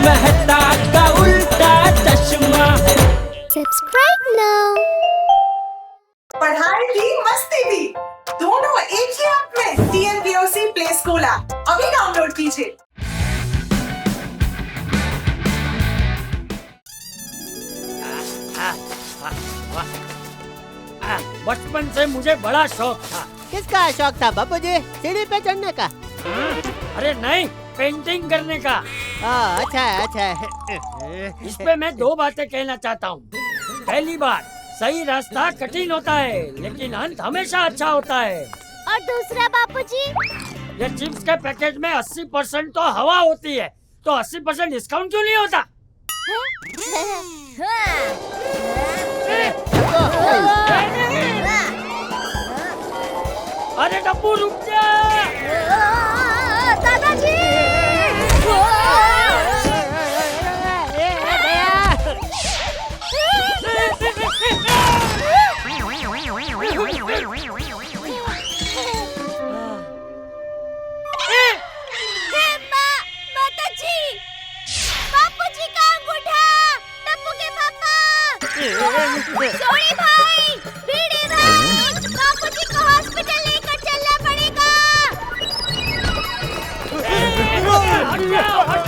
मेहता का उल्टा चश्मा। Subscribe now. पढ़ाई भी मस्ती भी दोनों एक ही ऐप में। TNPOC प्ले स्कूल ऐप अभी डाउनलोड कीजिए। बचपन से मुझे बड़ा शौक था। किसका शौक था बापूजी? सीढ़ी पे चढ़ने का? अरे नहीं, पेंटिंग करने का। अच्छा है। इस पे मैं दो बातें कहना चाहता हूँ। पहली बात, सही रास्ता कठिन होता है लेकिन अंत हमेशा अच्छा होता है। और दूसरा बापूजी? ये चिप्स के पैकेट में 80% तो हवा होती है, तो 80% डिस्काउंट क्यों नहीं होता? अरे डब्बू रुक जा। दादाजी! बापूजी का अंगूठा! टप्पू के पापा! सोनी भाई! बीड़ी भाई! बापूजी को हॉस्पिटल लेकर चलना पड़ेगा! हट जाओ, हट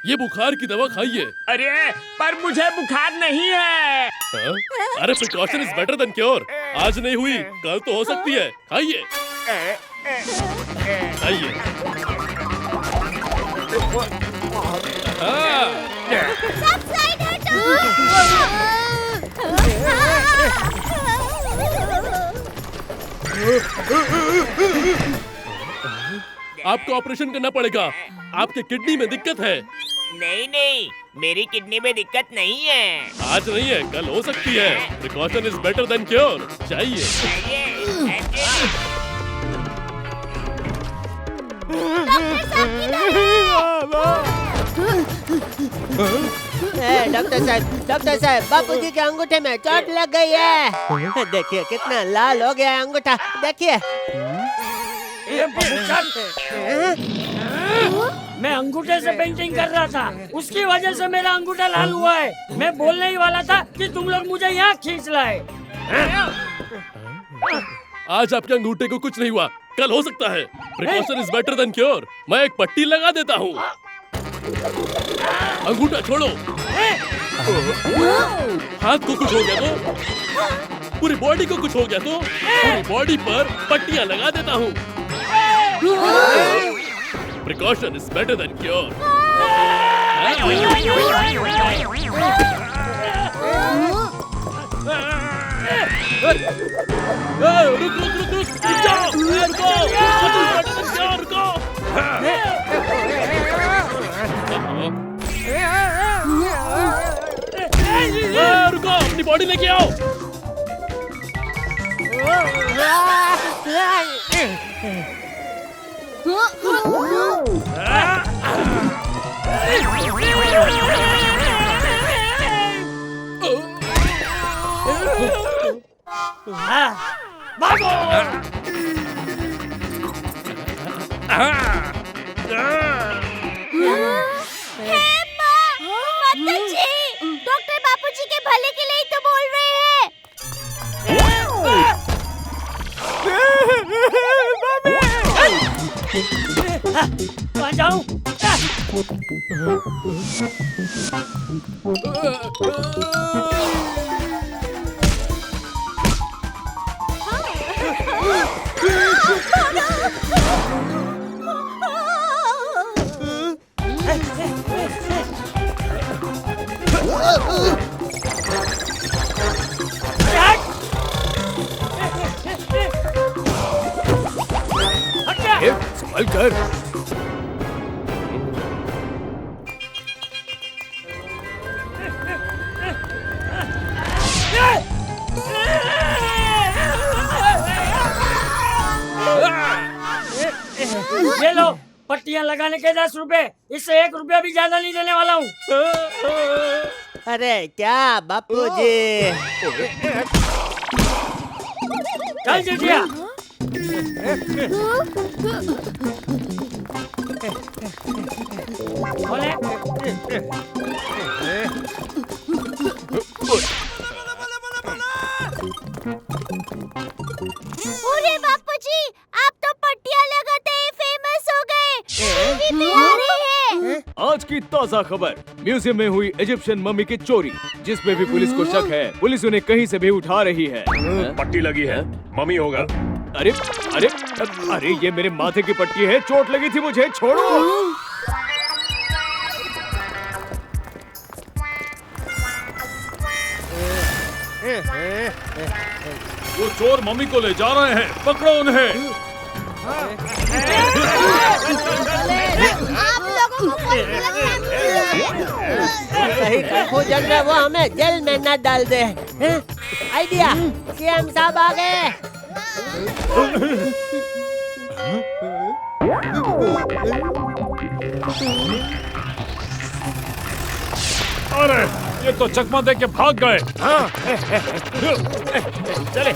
ये बुखार की दवा खाइए। अरे पर मुझे बुखार नहीं है। हाँ? अरे precaution is better than cure. आज नहीं हुई कल तो हो सकती है। खाइए खाइए। सब साइड हटो! आपको ऑपरेशन करना पड़ेगा। आपके किडनी में दिक्कत है। नहीं नहीं, मेरी किडनी में दिक्कत नहीं है। आज नहीं है कल हो सकती है। Precaution is better than cure. चाहिए। डॉक्टर साहब बापूजी के अंगूठे में चोट लग गई है। देखिए कितना लाल हो गया है अंगूठा। देखिए। मैं अंगूठे से पेंटिंग कर रहा था, उसकी वजह से मेरा अंगूठा लाल हुआ है। मैं बोलने ही वाला था कि तुम लोग मुझे यहाँ खींच लाए। आज आपके अंगूठे को कुछ नहीं हुआ, कल हो सकता है। Precaution is better than cure. मैं एक पट्टी लगा देता हूँ। अंगूठा छोड़ो। हाथ को कुछ हो गया तो, पूरी बॉडी को कुछ हो गया तो, पूरी बॉडी पर पट्टियां लगा देता हूँ। Precaution is better than cure. रुक रुक रुक रुक जाओ, रुको। रुको, अपनी बॉडी लेके आओ। भागो! डॉक्टर बापूजी के भले के लिए ही तो बोल रहे हैं। कहाँ जाऊँ? संभल कर। ये लो, पट्टियां लगाने के 10 रुपए, इससे 1 रुपया भी ज्यादा नहीं देने वाला हूँ। अरे क्या बापूजी। चल जिठिया, बोले अरे बापूजी, आप तो पट्टियां लगाते ही फेमस हो गए। टीवी पे आ रहे हैं। आज की ताज़ा खबर, म्यूजियम में हुई इजिप्शियन मम्मी की चोरी, जिसमें भी पुलिस को शक है। पुलिस उन्हें कहीं से भी उठा रही है। पट्टी लगी है, मम्मी होगा। अरे अरे अरे, ये मेरे माथे की पट्टी है, चोट लगी थी मुझे, छोड़ो। वो चोर मम्मी को ले जा रहे हैं, पकड़ो उन्हें। आप लोगों को कोई कहीं कंफ्यूजन में वो हमें जेल में न डाल दे। आइडिया, सीएम साहब आ गए। अरे ये तो चकमा दे के भाग गए। चले।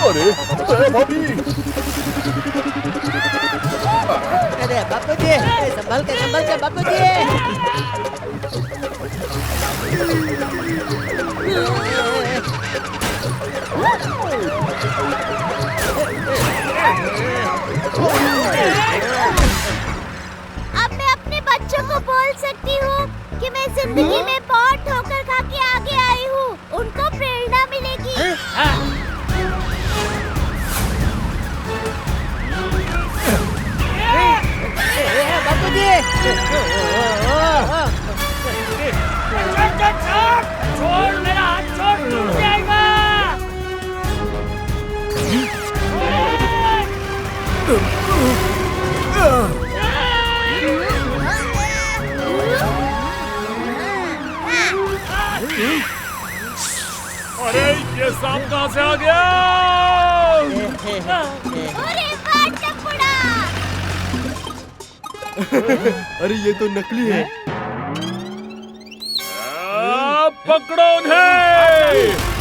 अरे भाभी, अरे बापू जी, संभल के बापू जी। अब मैं अपने बच्चों को बोल सकती हूँ कि मैं जिंदगी में बहुत ठोकर खा के आगे आई हूँ। उनको प्रेरणा मिलेगी। बापू जी, छोड़, मेरा हाथ छोड़, टूट जाएगा। अरे ये सांप कहाँ से आ गया? अरे वाह टपुड़ा! अरे ये तो नकली है। पकड़ो उन्हें।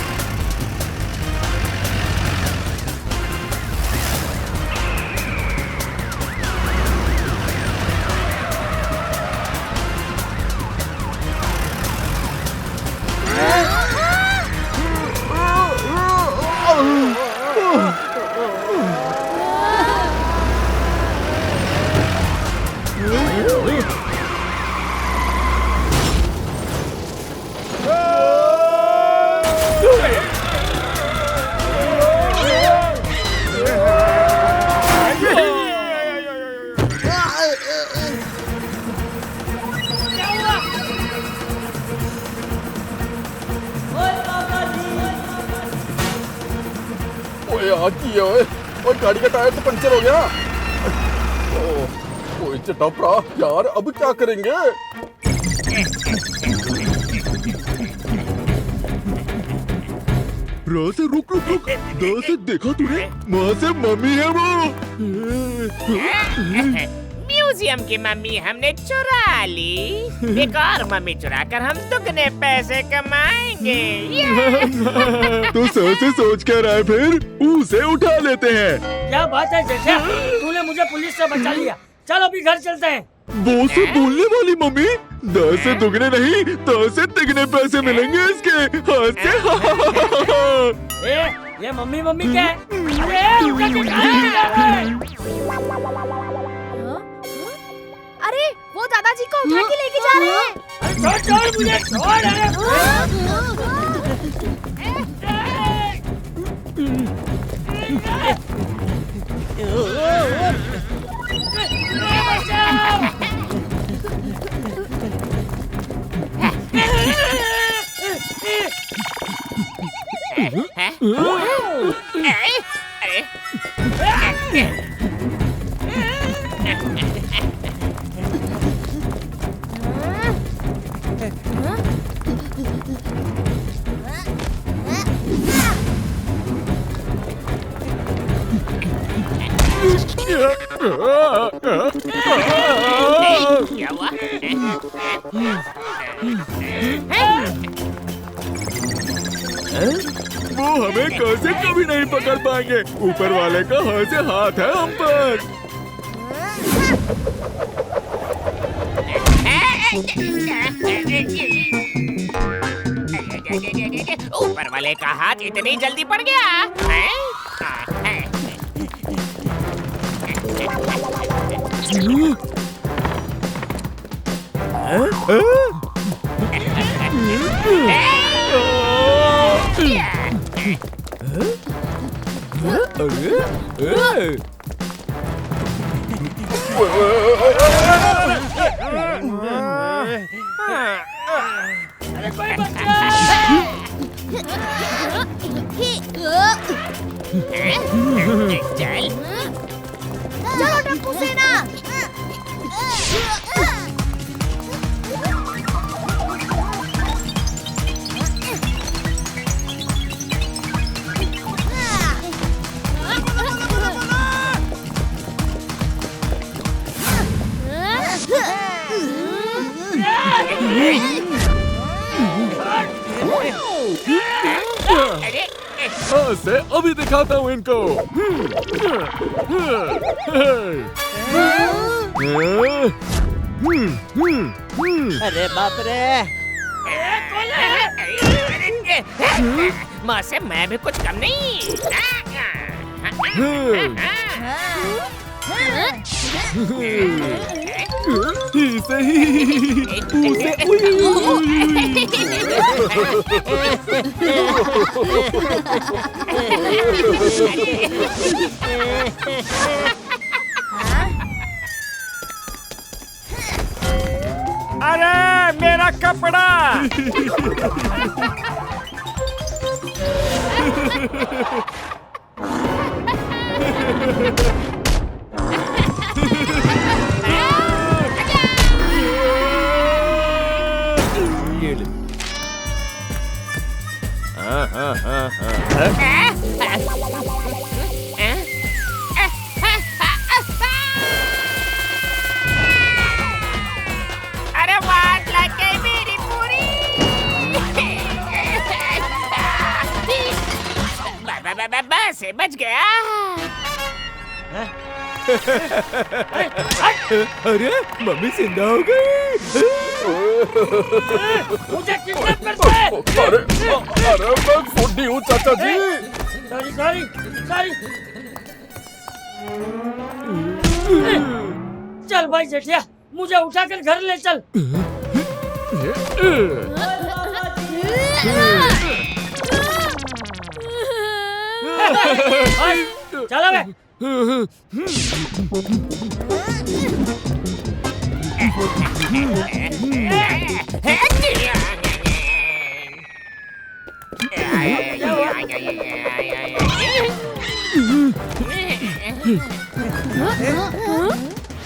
और गाड़ी का टायर तो पंचर हो गया। कोई चटपरा यार, अब क्या करेंगे? से रुक रुक रुक, से देखा तूने? वहाँ से मम्मी है वो। म्यूजियम की मम्मी हमने चुरा ली। एक और मम्मी चुरा कर हम दुगने पैसे कमाएंगे। तो सर से सोच कर आए, फिर उसे उठा लेते हैं। क्या बात है जैसा, तूने मुझे पुलिस से बचा लिया। चल अभी घर चलते हैं। वो से बोलने वाली मम्मी, 10 से दुगने नहीं 10 से तिगने पैसे मिलेंगे इसके हाथ से। ये मम्मी मम्मी क्या है? अरे उठा के कहाँ ले जा रहा है? अरे वो दादाजी को उठा के लेके जा रहे हैं। अरे छोड़ मुझे, छोड़। क्या हुआ? वो हमें कैसे कभी नहीं पकड़ पाएंगे। ऊपर वाले का हाथ से हाथ है हम पर। ऊपर वाले का हाथ इतनी जल्दी पड़ गया हैं? अरे कोई बच्चा! चल चलो टप्पू सेना। हाँ से अभी दिखाता हूँ इनको। अरे बाप रे। माँ से मैं भी कुछ कम नहीं। अरे मेरा कपड़ा! अरे वाट लग गई मेरी पूरी। बस बच गया। अरे मम्मी जिंदा हो गई। मुझे किडनैप करते हैं। अरे मैं फुड्डी हूँ चाचा जी। Sorry sorry sorry. चल भाई जेठिया, मुझे उठाकर घर ले चल। चलो बे।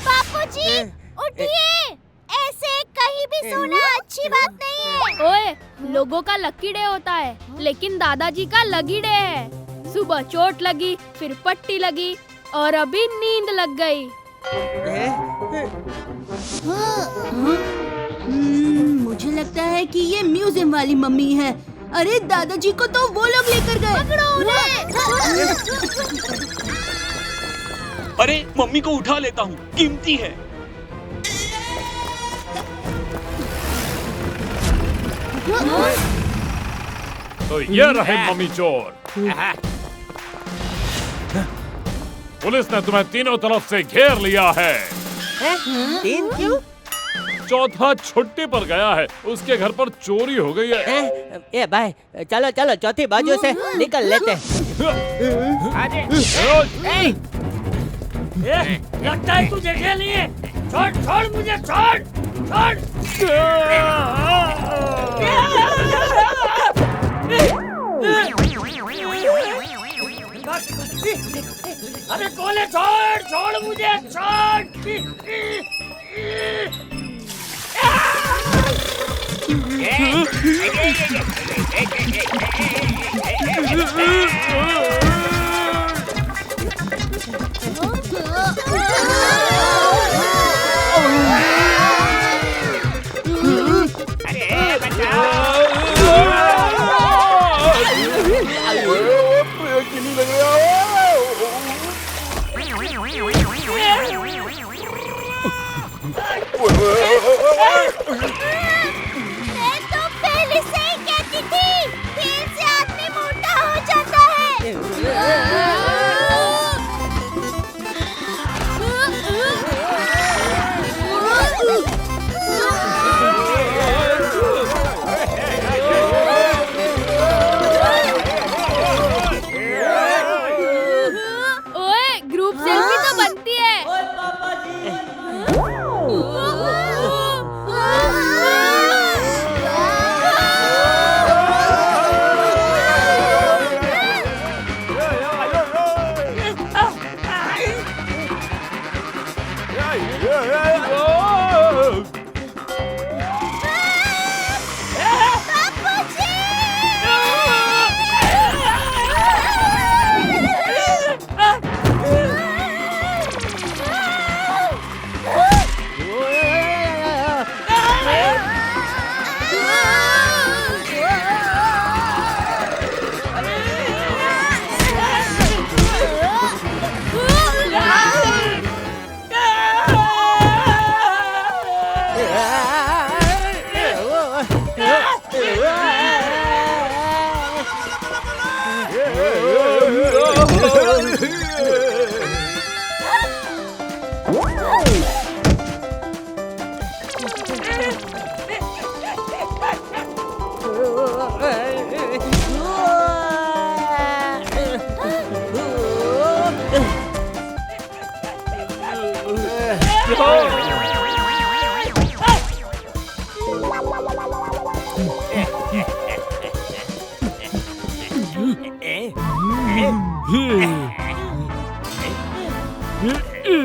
बापूजी, उठिए। ऐसे कहीं भी सोना अच्छी बात नहीं है। ओए, लोगों का लकी डे होता है, लेकिन दादाजी का लगी डे है। सुबह चोट लगी, फिर पट्टी लगी और अभी नींद लग गई। मुझे लगता है कि ये म्यूजियम वाली मम्मी है। अरे दादाजी को तो वो लोग लेकर गए। पकड़ो उन्हें। अरे मम्मी को उठा लेता हूँ, कीमती है। तो ये रहे मम्मी चोर। पुलिस ने तुम्हें तीनों तरफ से घेर लिया है। तीन क्यों? चौथा छुट्टी पर गया है, उसके घर पर चोरी हो गई है। ए भाई, चलो चलो चौथी बाजू से निकल लेते। लगता है तू जेठिया नहीं है। छोड़ छोड़ मुझे, छोड़ छोड़। अरे कौन है? छोड़ छोड़ मुझे, छोड़।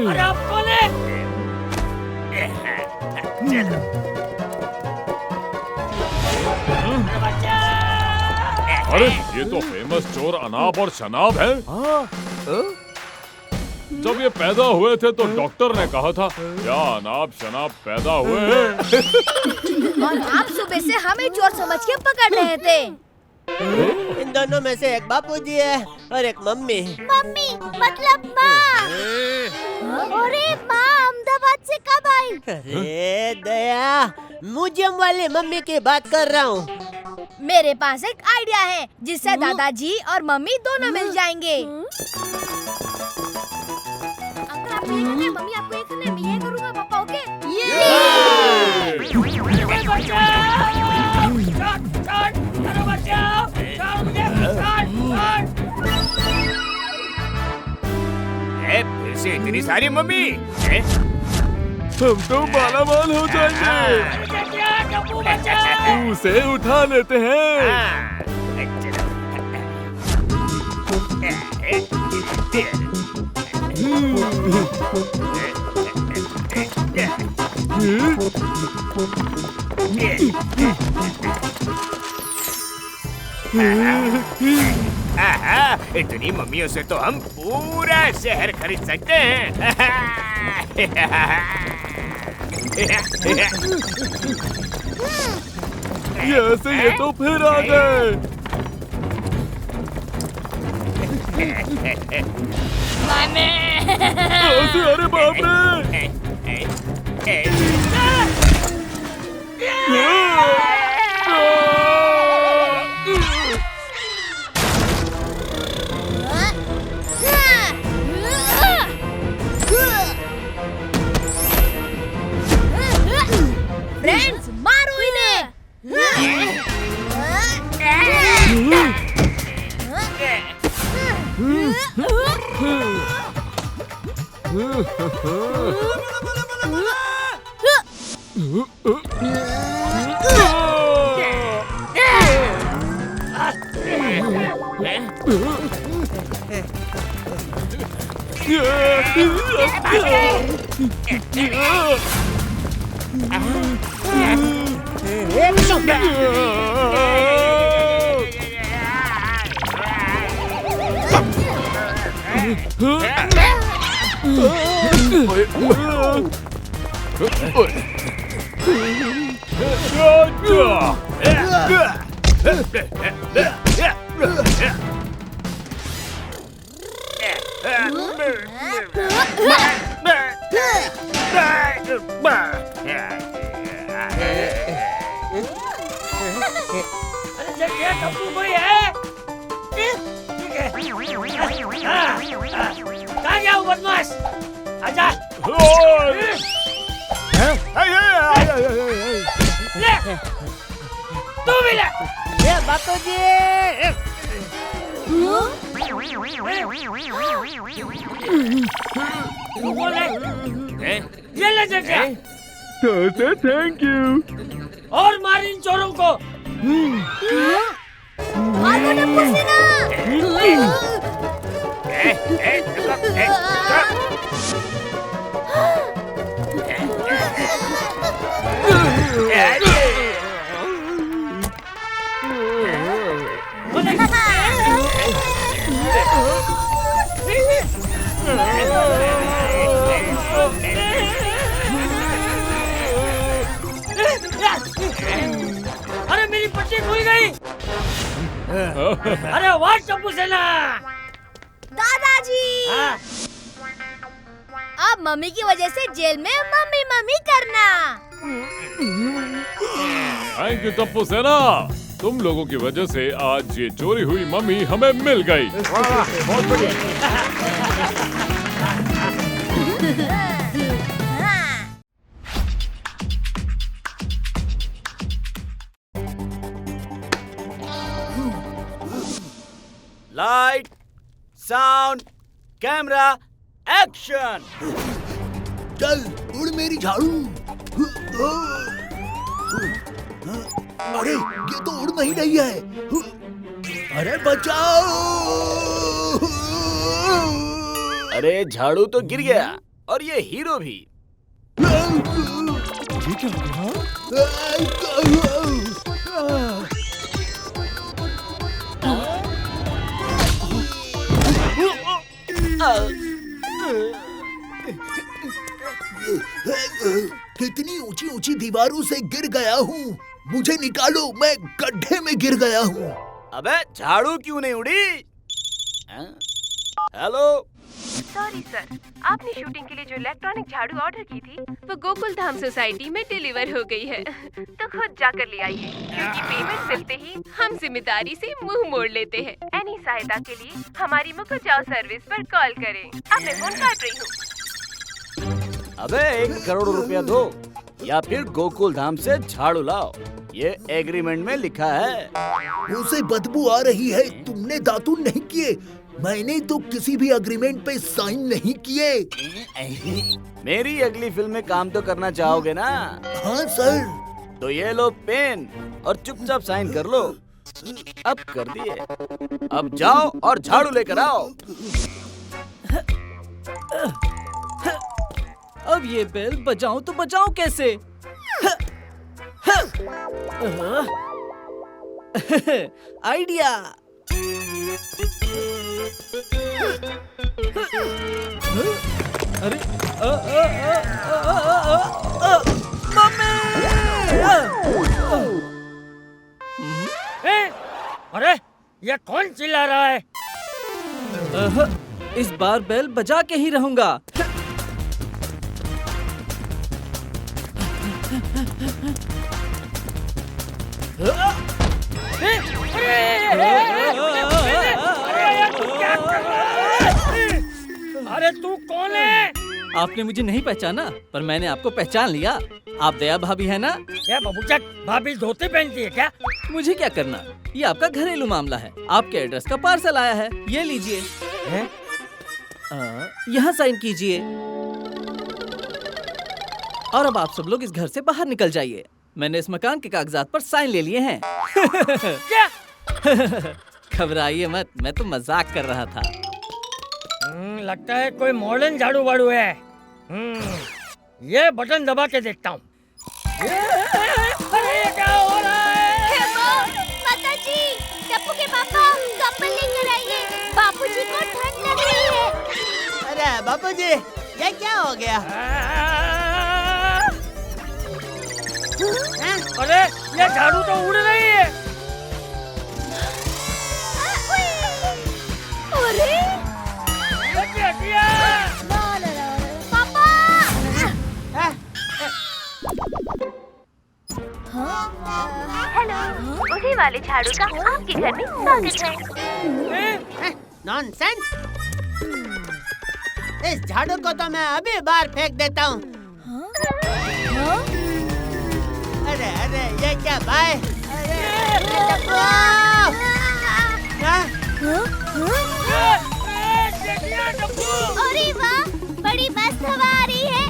अरे आप कौन है? चलो। अरे ये तो फेमस चोर अनाब और शनाब है। जब ये पैदा हुए थे तो डॉक्टर ने कहा था क्या अनाब शनाब पैदा हुए हैं। और आप सुबह से हमें चोर समझ के पकड़ रहे थे। इन दोनों में से एक बापूजी है और एक मम्मी। मम्मी मतलब माँ। अरे माँ अहमदाबाद से कब आई? अरे दया, म्यूजियम वाली मम्मी की बात कर रहा हूँ। मेरे पास एक आइडिया है जिससे दादाजी और मम्मी दोनों मिल जाएंगे। अंकल आप ये करना है, मम्मी आपको ये करना है, मैं ये करूँगा पापा, ओके? फिर से इतनी सारी मम्मी। हम तो मालामाल हो जाएंगे। उसे उठा लेते हैं। इतनी मम्मियों से तो हम पूरा शहर खरीद सकते हैं। ये तो फिर आ गए। अरे बाप रे। फ्रेंड्स मारो इन्हें। अरे जल्दी टप्पू कोई है? कहाँ गया वो बदमाश? आजा। ले, तू भी ले। ये बापूजी। तू कौन है? ये ले जल्दी। तो थैंक यू। और मार इन चोरों को। मारो टप्पू सेना। अरे मेरी पट्टी खुल गई। अरे वाह टप्पू सेना। दादाजी हाँ। अब मम्मी की वजह से जेल में मम्मी मम्मी करना। थैंक यू टप्पू सेना। तुम लोगों की वजह से आज ये चोरी हुई मम्मी हमें मिल गई। बहुत बढ़िया। Light, sound, camera, action. चल उड़ मेरी झाड़ू। अरे ये तो उड़ नहीं रही है। अरे बचाओ। अरे झाड़ू तो गिर गया और ये हीरो भी। ये क्या हो कितनी ऊंची ऊंची दीवारों से गिर गया हूँ। मुझे निकालो, मैं गड्ढे में गिर गया हूँ। अबे झाड़ू क्यों नहीं उड़ी? हेलो। सॉरी सर, आपने शूटिंग के लिए जो इलेक्ट्रॉनिक झाड़ू ऑर्डर की थी वो गोकुल धाम सोसाइटी में डिलीवर हो गई है, तो खुद जाकर ले आइए, क्योंकि पेमेंट मिलते ही हम जिम्मेदारी से मुंह मोड़ लेते हैं। एनी सहायता के लिए हमारी मुको जाओ सर्विस पर कॉल करें। अब मैं फोन काट रही हूँ। अबे 1 करोड़ रुपया दो या फिर गोकुल धाम से झाड़ू लाओ, ये एग्रीमेंट में लिखा है। उसे बदबू आ रही है, तुमने दातुन नहीं किए। मैंने तो किसी भी एग्रीमेंट पे साइन नहीं किए। मेरी अगली फिल्म में काम तो करना चाहोगे ना? हाँ सर। तो ये लो पेन और चुपचाप साइन कर लो। अब कर दिए, अब जाओ और झाड़ू लेकर आओ। अब ये बेल बजाऊं तो बजाऊं कैसे? आइडिया। अरे अरे ये कौन चिल्ला रहा है? इस बार बेल बजा के ही रहूंगा। अरे तू कौन है? आपने मुझे नहीं पहचाना, पर मैंने आपको पहचान लिया। आप दया भाभी है ना? क्या बबूचक, भाभी धोती पहनती है क्या? मुझे क्या करना, ये आपका घरेलू मामला है। आपके एड्रेस का पार्सल आया है, ये लीजिए। यहाँ साइन कीजिए और अब आप सब लोग इस घर से बाहर निकल जाइए। मैंने इस मकान के कागजात पर साइन ले लिए हैं। क्या? घबराइए मत, मैं तो मजाक कर रहा था। लगता है कोई मॉडर्न झाड़ू वाड़ू है। ये बटन दबा के देखता हूँ। अरे क्या हो रहा है? माता जी, टप्पू के पापा कंबल लेकर आइए, बापूजी को ठंड लग रही है। अरे बापूजी, ये क्या हो गया? अरे ये झाड़ू तो उड़ रही है। अरे पापा! हेलो, उसी वाले झाड़ू का आपके घर में स्वागत है। नॉनसेंस! इस झाड़ू को तो मैं अभी बाहर फेंक देता हूँ। अरे अरे ये क्या भाई? अरे वाह, बड़ी मस्त हवा आ रही है।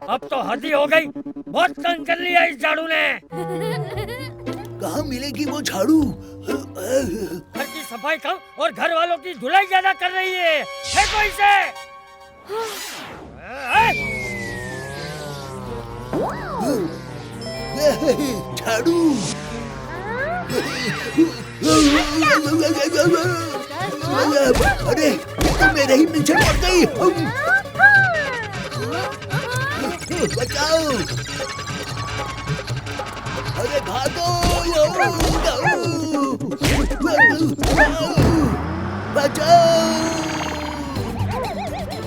अब तो हद ही हो गई, बहुत तंग कर लिया इस झाड़ू ने। कहाँ मिलेगी वो झाड़ू? घर की सफाई कम और घर वालों की धुलाई ज्यादा कर रही है। फेंको इसे। झाड़ू। अरे तो मेरे ही पीछे पड़ गई। बचाओ! अरे भागो! बचाओ!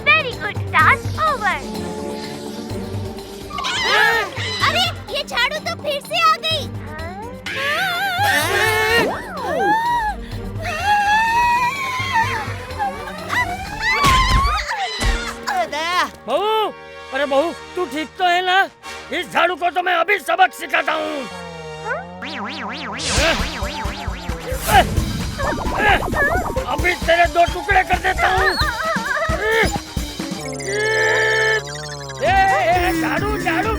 Very good, task over. अरे ये झाड़ू तो फिर से आ गई। बहू, अरे बहू तू ठीक तो है ना? इस झाड़ू को तो मैं अभी सबक सिखाता हूँ। अभी तेरे 2 टुकड़े कर देता हूँ। झाड़ू झाड़ू,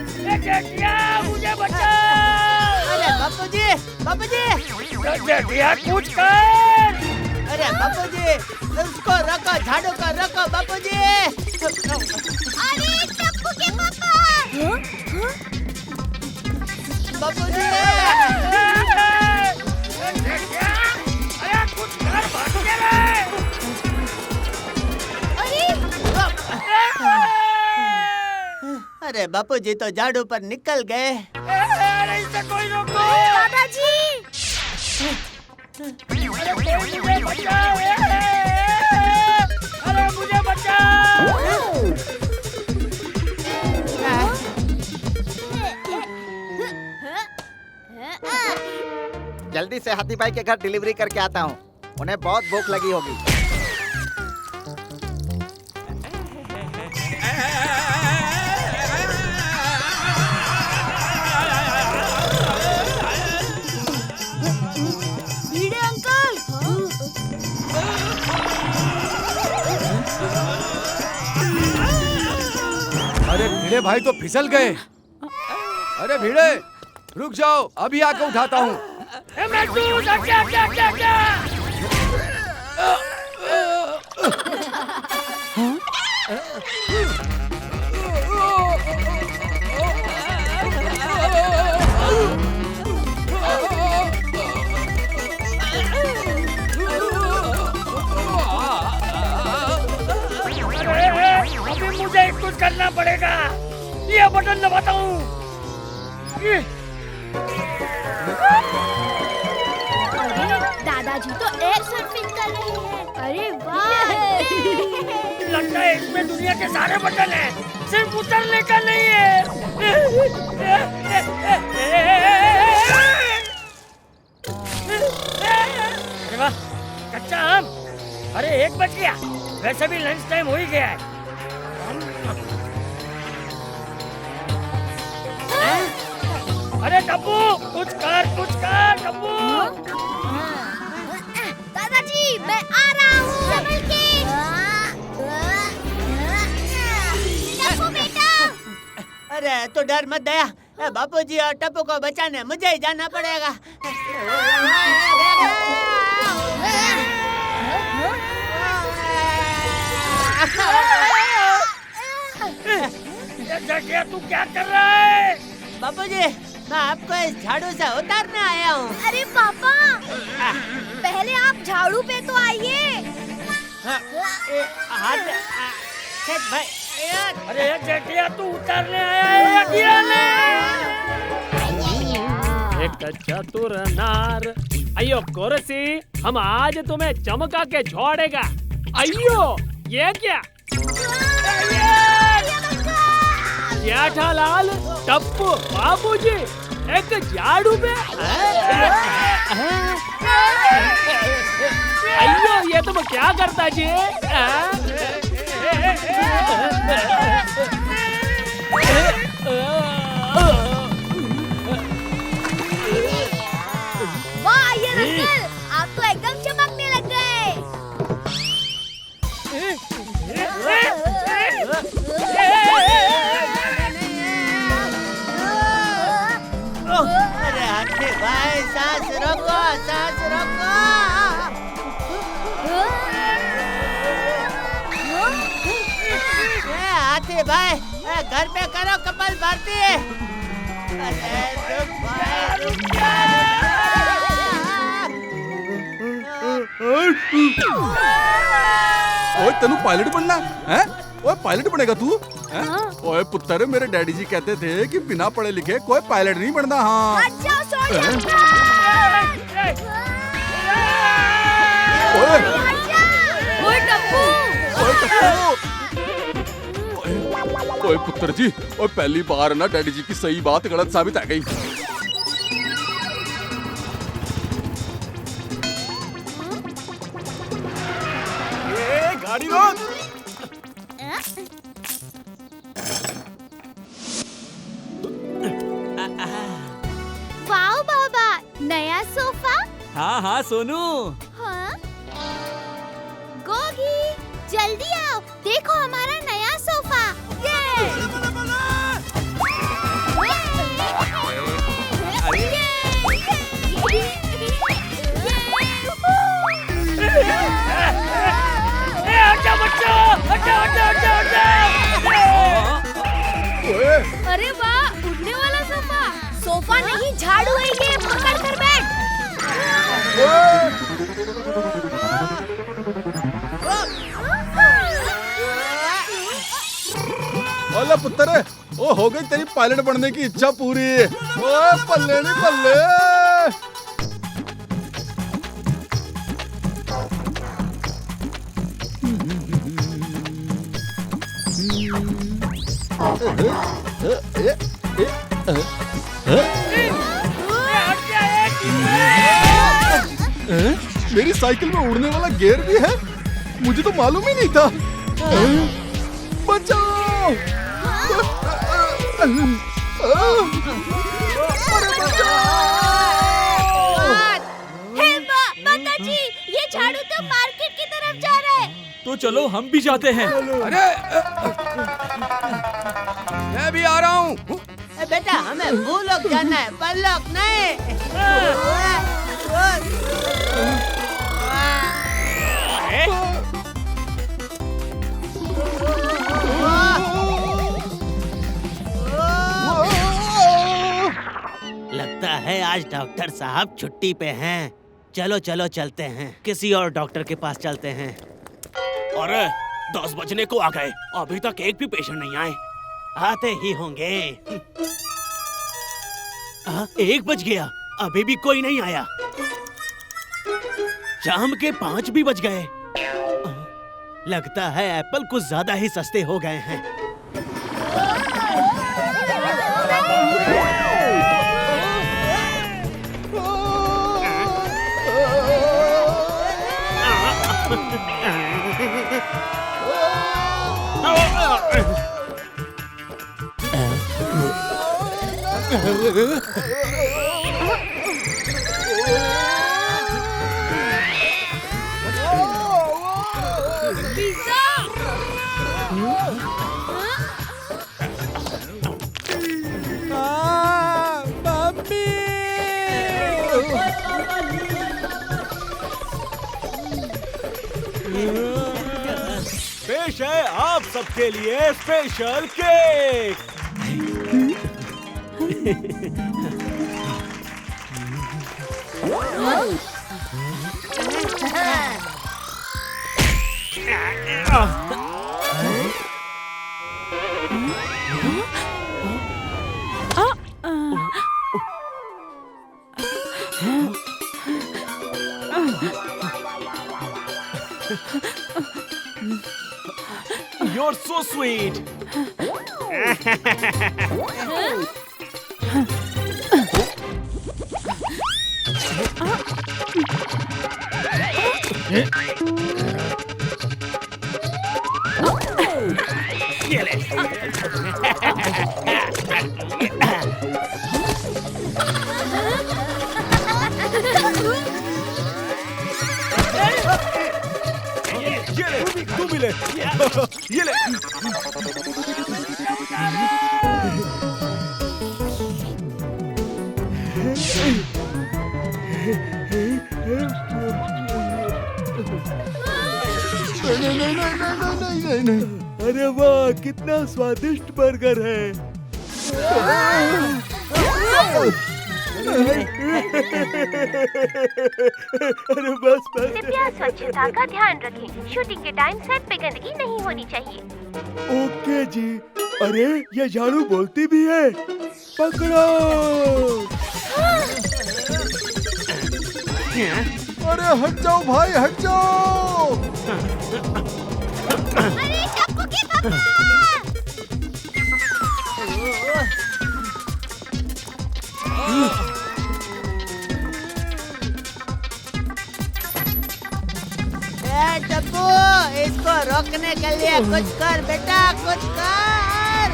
मुझे बचाओ। अरे बापूजी, बापूजी। जेठिया कुछ कर। अरे बापूजी, उसको रखो, झाड़ू को रखो बापूजी। अरे टप्पू के पापा। बापूजी। अरे कुछ कर, भाग के रे। अरे बापूजी तो झाड़ू पर निकल गए। अरे इसे कोई रोको। दादाजी। अरे कोई मुझे बचाओ। अरे मुझे बचाओ। जल्दी से हाथी भाई के घर डिलीवरी करके आता हूँ, उन्हें बहुत भूख लगी होगी। भिड़े अंकल। अरे भिड़े भाई तो फिसल गए। अरे भिड़े रुक जाओ, अभी आके उठाता हूँ। अभी मुझे कुछ करना पड़ेगा। ये बटन दबाता हूँ। दादाजी तो एयर सर्फिंग कर रहे हैं। अरे वाह। लगता है इसमें दुनिया के सारे बटन हैं, सिर्फ उतरने का नहीं है। अरे वाह, कच्चा आम। अरे 1 बज गया, वैसे भी लंच टाइम हो ही गया है। अरे टप्पू कुछ कर टप्पू। दादाजी मैं आ रहा हूँ। संभल के। टप्पू बेटा। अरे तो डर मत दया, बापूजी और टप्पू को बचाने मुझे ही जाना पड़ेगा। जेठिया तू क्या कर रहा है? बापूजी मैं आपको इस झाड़ू से उतारने आया हूँ। अरे पापा, पहले आप झाड़ू पे तो आइए। भाई। अरे जेठिया तू उतारने आया है या गिराने? एक चतुर नार। अयो कोरसी, हम आज तुम्हें चमका के छोड़ेगा। अयो ये क्या? जेठालाल, टप्पू, बाबूजी एक झाड़ू पे। अयो ये तुम क्या करता जी? वाह ये अंकल, आप तो एकदम चमकने लग गए। अरे हाथी भाई सांस रोको, सांस रोको। हाथी भाई घर पे करो कपाल भारती। अरे रुक भाई, रुक जा। ओए तेनू पायलट बनना है? ओए पायलट बनेगा तू? ओए पुत्र, मेरे डैडी जी कहते थे कि बिना पढ़े लिखे कोई पायलट नहीं बनना। हाँ ओए पुत्र जी, ओए पहली बार ना डैडी जी की सही बात गलत साबित आ गई। गाड़ी रोक। वाओ बाबा, नया सोफा। हाँ सोनू। हाँ? गोगी, जल्दी आओ, देखो हमारा नया सोफा। ये ले पुत्र, ओ हो गई तेरी पायलट बनने की इच्छा पूरी। ओ पल्ले नहीं पल्ले। मेरी साइकिल में उड़ने वाला गियर भी है, मुझे तो मालूम ही नहीं था। बचाओ! अरे हे माताजी, ये झाड़ू तो मार्केट की तरफ जा रहा है। तो चलो हम भी जाते हैं। अरे मैं भी आ रहा हूँ। बेटा हमें वो लोग जाना है, पर लोग नहीं। लगता है आज डॉक्टर साहब छुट्टी पे हैं। चलो चलो चलते हैं, किसी और डॉक्टर के पास चलते हैं। अरे 10 बजने को आ गए, अभी तक एक भी पेशेंट नहीं आए। आते ही होंगे। 1 बज गया, अभी भी कोई नहीं आया। शाम के 5 भी बज गए। लगता है एप्पल कुछ ज्यादा ही सस्ते हो गए हैं। पेश है आप सबके लिए special cake. You're so sweet. तू भी ले। ये ले। नहीं। अरे वाह, कितना स्वादिष्ट बर्गर है। अरे बस। कृपया स्वच्छता का ध्यान रखें। शूटिंग के टाइम सेट पे गंदगी नहीं होनी चाहिए। ओके जी। अरे ये झाड़ू बोलती भी है। पकड़ो। अरे हट जाओ भाई, हट जाओ। अरे टप्पू के पापा! टप्पू, इसको रोकने के लिए कुछ कर बेटा, कुछ कर।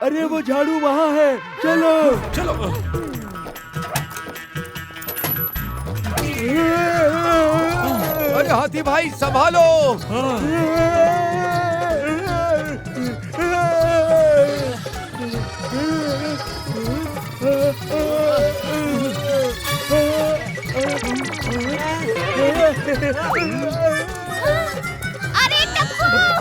अरे वो झाड़ू वहाँ है, चलो चलो। अरे हाथी भाई संभालो। अरे टप्पू!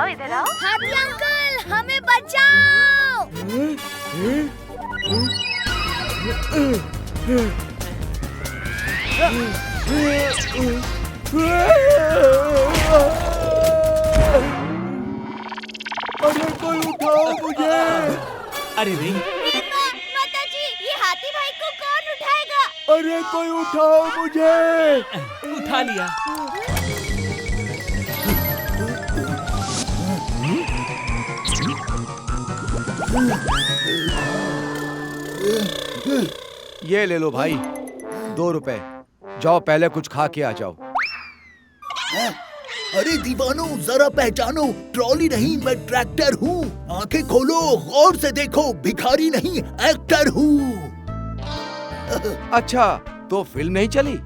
आओ इधर आओ। हाथी अंकल हमें बचाओ। अरे कोई उठाओ मुझे। अरे रे माता जी, ये हाथी भाई को कौन उठाएगा? अरे कोई उठाओ मुझे। उठा लिया। ये ले लो भाई, 2 रुपए। जाओ पहले कुछ खा के आ जाओ। अरे दीवानो, जरा पहचानो, ट्रॉली नहीं मैं ट्रैक्टर हूँ। आंखें खोलो, गौर से देखो, भिखारी नहीं एक्टर हूँ। अच्छा, तो फिल्म नहीं चली?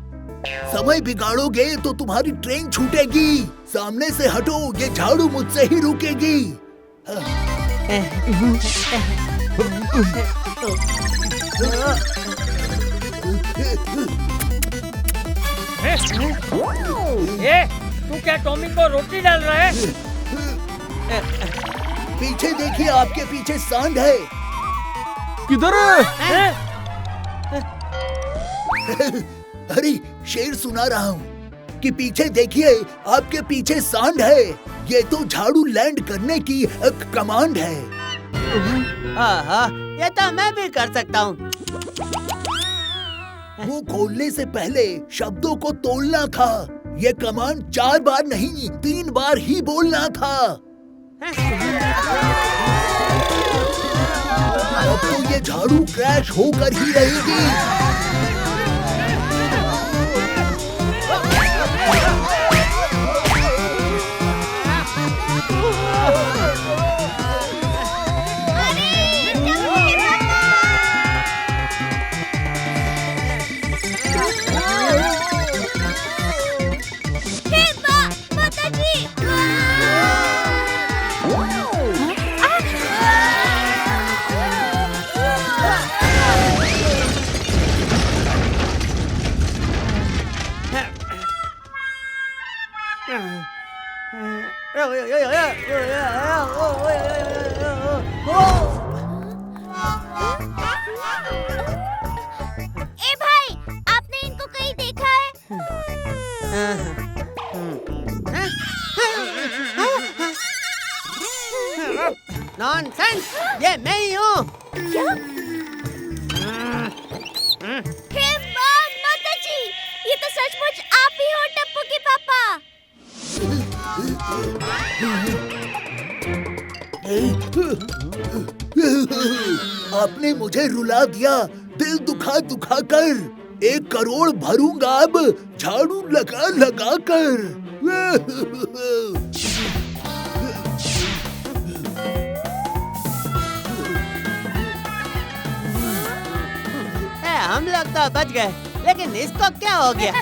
समय बिगाड़ोगे तो तुम्हारी ट्रेन छूटेगी। सामने से हटो, ये झाड़ू मुझसे ही रुकेगी। तू क्या टॉमी को रोटी डाल रहा है? पीछे देखिए, आपके पीछे सांड है। किधर है? अरे शेर सुना रहा हूँ कि पीछे देखिए, आपके पीछे सांड है। ये तो झाड़ू लैंड करने की एक कमांड है। ये तो मैं भी कर सकता हूँ। मुंह खोलने से पहले शब्दों को तोड़ना था। ये कमांड 4 बार नहीं 3 बार ही बोलना था। अब तो ये झाड़ू क्रैश होकर ही रहेगी। ए भाई, आपने इनको कहीं देखा है? नॉनसेंस, ये मैं ही हूँ। हे माता जी, ये तो सचमुच आप ही हो टप्पू के पापा। आपने मुझे रुला दिया, दिल दुखा दुखा कर। 1 करोड़ भरूंगा अब झाड़ू लगा लगा कर। हम लोग तो बच गए, लेकिन इसको क्या हो गया?